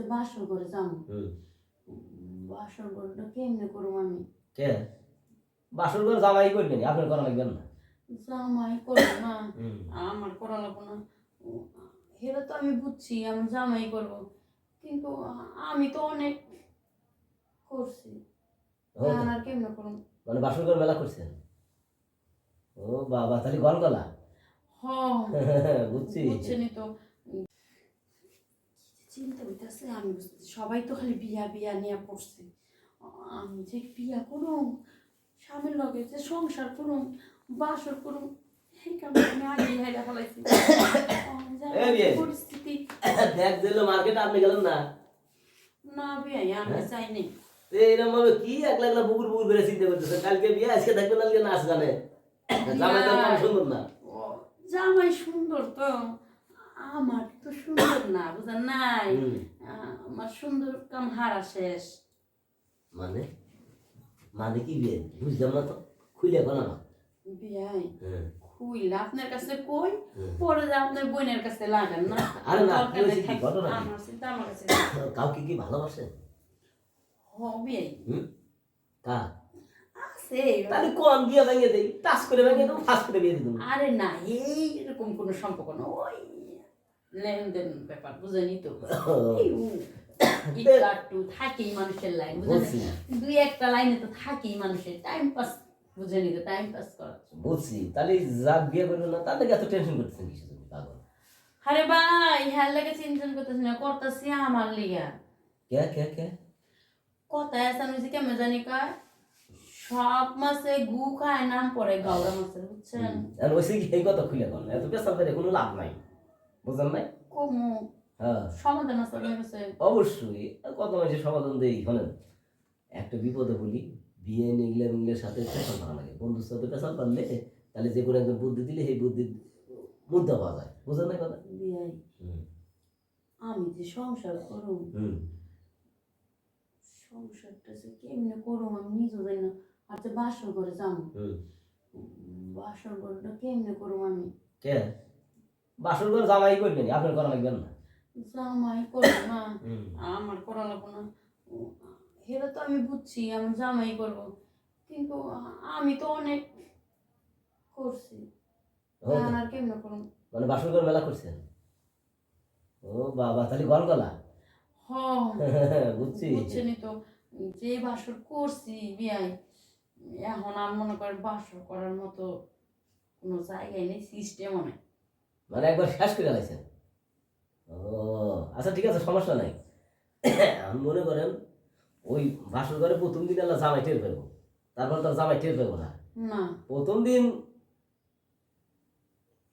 আচ্ছা বাসর ঘরে যাবো। বাসর ঘরটা কেমনে করবো আমি? কে বাসর ঘর জামাই করবেন, আপনার করা লাগবেন না। জামাই করবো না, আমার করা লাগবো না। এটা তো আমি বুঝছি আমি জামাই করবো, কিন্তু আমি তো অনেক করছি, আর কেমনে করবো? মানে বাসর ঘর মেলা করছেন? ও বাবা, তাহলে গলগলা। বুঝছি, বুঝছেনই তো। চিন্তা হইতেছে, আমি বুঝতেছি সবাই তো খালি বিয়া বিয়া নিয়ে পড়ছে, আমি যে বিয়া করুম, স্বামীর লগে যে সংসার করুম, বাসর করুম, সেই কারণে আমি আগে হাইরা ফেলাইছি। পরিস্থিতি দেখ দিল মার্কেট, আপনি গেলেন না? না বিয়াই আমি চাইনি। এইরকম ভাবে কি একলা একলা বুকুর বুকুর করে চিন্তা করতেছে, কালকে বিয়ে আজকে থাকবে না, আজকে নাচ গানে। জামাই তো কম সুন্দর না। জামাই সুন্দর তো, আমার তো সুন্দর না, বুঝেন নাই? আমার সুন্দর কাম হারা শেষ। মানে মানে কি বিয়ে বুঝলাম না তো, খুলে বলা না। বিয়াই খুইলা আপনার কাছে কই, পরে যে আপনার বোনের কাছে লাগান না। আরে না, কি হইছে কি ঘটনা? আমার চিন্তা আমার কাছে কাউকে কি ভালোবাসেন? বিয়াই কা আছে, তাহলে কোন বিয়ে ভেঙে দেই, টাচ করে ভেঙে দেবো, ফাঁস করে বিয়ে দিতাম। আরে না, এই এরকম কোনো সম্পর্ক না, ওই লেনদেন ব্যাপার, বুঝেনি তো। একটু থাকেই মানুষের লাইন, বুঝেন, দুই একটা লাইনে তো থাকেই মানুষের, টাইম পাস, বুঝেনি তো, টাইম পাস করার। বুঝছি, তাহলে যা বিয়ে করবে না তার লাগে এত টেনশন করতেছেন কিছু তুমি পাগল? আরে ভাই হ্যাঁ লাগে চিন্তা করতেছি না, করতেছি আমার লিগা। কে কে কে কথায় আছে আমি কেমন জানি কয়, সব মাছে গু খায় নাম পড়ে গাওড়া মাছের, বুঝছেন? আর ওইসে কি এই কথা খুলে বল, এত পেশাল করে কোনো লাভ নাই, বুঝলেন নাই? কমু সমাধান আছে আপনার কাছে? অবশ্যই, কত মানুষের সমাধান দেই। শোনেন, একটা বিপদে বলি, বিয়ে নিগলের সাথে পেশাল করা লাগে, বন্ধুর সাথে পেশাল পারলে তাহলে যে কোনো একজন বুদ্ধি দিলে সেই বুদ্ধির মুদ্রা পাওয়া যায়, বুঝলেন না কথা? আমি যে সংসার করুম, সংসারটা যে কেমনে করুম আমি নিজে জানি না। আচ্ছা বাসর ঘরে যাবো, বাসর ঘরটা কেমনে করুম আমি? কে বাসর ঘর জামাই করবেন, আপনার করা লাগবেন না। জামাই করবো না, আমার করা লাগবো না। এটা তো আমি বুঝছি আমি জামাই করবো, কিন্তু আমি তো অনেক করছি, আর কেমনে করুম? মানে বাসর ঘর মেলা করছেন? ও বাবা, তাহলে গলগলা। বুঝছি, বুঝছেনই তো, যে বাসর করছি বিয়াই, এখন আর মনে করেন বাসর করার মতো কোনো জায়গায় নেই, সিস্টেমও নেই। মানে একবার শেষ করে গেছেন? ও আচ্ছা ঠিক আছে, সমস্যা নাই। আমি মনে করেন ওই বাসর ঘরে প্রথম দিন আল্লাহ জামাই টের পাবো, তারপর তো জামাই টের পাবো না। প্রথম দিন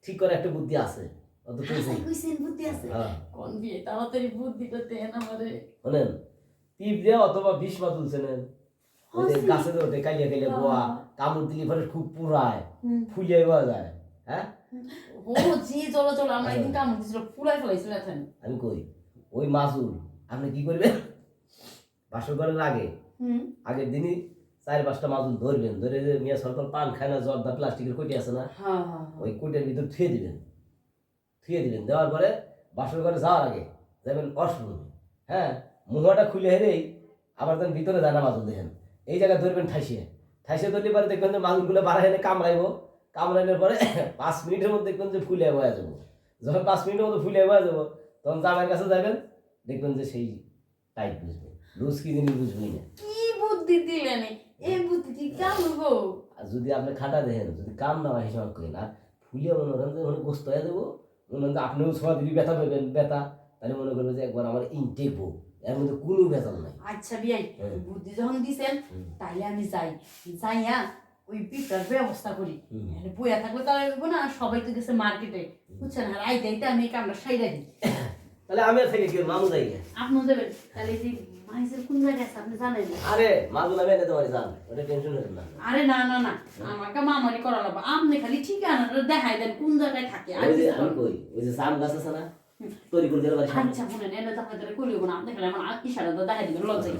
ঠিক করে একটা বুদ্ধি আছে, বুদ্ধি আছে, কোন বিয়ে তাড়াতাড়ি বুদ্ধিটা দেন আমারে। শোনেন, টিপ দেওয়া অথবা বিষ মা তুলছেন, ওই যে গাছে ওঠে কালিয়া কালিয়া গোয়া, কামড় দিলে পরে খুব পুরায়, ফুলিয়ে পাওয়া যায়। হ্যাঁ ও জি, চলো চলো, আমরা একদিন কামড় দিছিল, ফুলাই ফেলাইছিল এখন। আমি কই ওই মাছুল আপনি কি করবেন, বাসর ঘরের আগের দিনই 4-5টা মাছুল ধরবেন, ধরে যে মিয়া সরকার পান খায় না, জর্দা প্লাস্টিকের কোটি আছে না, ওই কোটের ভিতর থুয়ে দিবেন, দেওয়ার পরে বাসর ঘরে যাওয়ার আগে যাবেন অষ্টমী, হ্যাঁ মুহাটা খুলে হেরেই আবার যেন ভিতরে যায় না মাছুল, দেখেন এই জায়গায় ধরবেন, ঠাইসিয়ে ধরলে পরে দেখবেন যে মাছুলগুলো বাড়া হেনে কামড়াইনের পরে 5 মিনিটের মধ্যে দেখবেন যে ফুলে বয়া যাবো। যখন 5 মিনিটের মধ্যে ফুলে বয়া যাবো, তখন জামাইয়ের কাছে যাবেন, দেখবেন যে সেই টাইট বুঝবে, লুজ কি জিনিস বুঝবেই না। কি বুদ্ধি দিলেন, এই বুদ্ধি কি কাম হবো? আর যদি আপনি খাটা দেখেন, যদি কাম না হয় হিসাব করেন, আর ফুলে মনে করেন যে ওখানে গোস্ত হয়ে যাবো, মনে করেন যে আপনিও ছোঁয়া দিবি, ব্যথা পাবেন, তাহলে মনে করবেন যে একবার আমার ইনটেক বউ, এর মধ্যে কোনো ভেজাল নাই। আচ্ছা বিয়াই, বুদ্ধি যখন দিছেন তাইলে আমি যাইয়া ওই পিঁপড়ার ব্যবস্থা করি, বইয়া থাকলে তাহলে না, সবাই তো গেছে মার্কেটে, বুঝছেন, আর আইতে আমি এই কামটা সাইরা দিই। তাহলে আমি থেকে কি মামু যাই, আপনিও যাবেন, তাহলে যে মাইসের কোন জায়গায় আছে আপনি জানেন? আরে মামু আমি এনে তোমার জান, ওটা টেনশন নেবেন না। আরে না না না, আমাকে মামারি করা লাগবে, আপনি খালি ঠিকানাটা দেখাই দেন কোন জায়গায় থাকে। আমি কই ওই যে জাম গাছ আছে না, তৈরি করে দিলে বাড়ি। আচ্ছা শুনেন, এনে তো আপনাদের করিও না, আপনি খালি আমার ইশারা দেখাই দিবেন, লজ্জাই।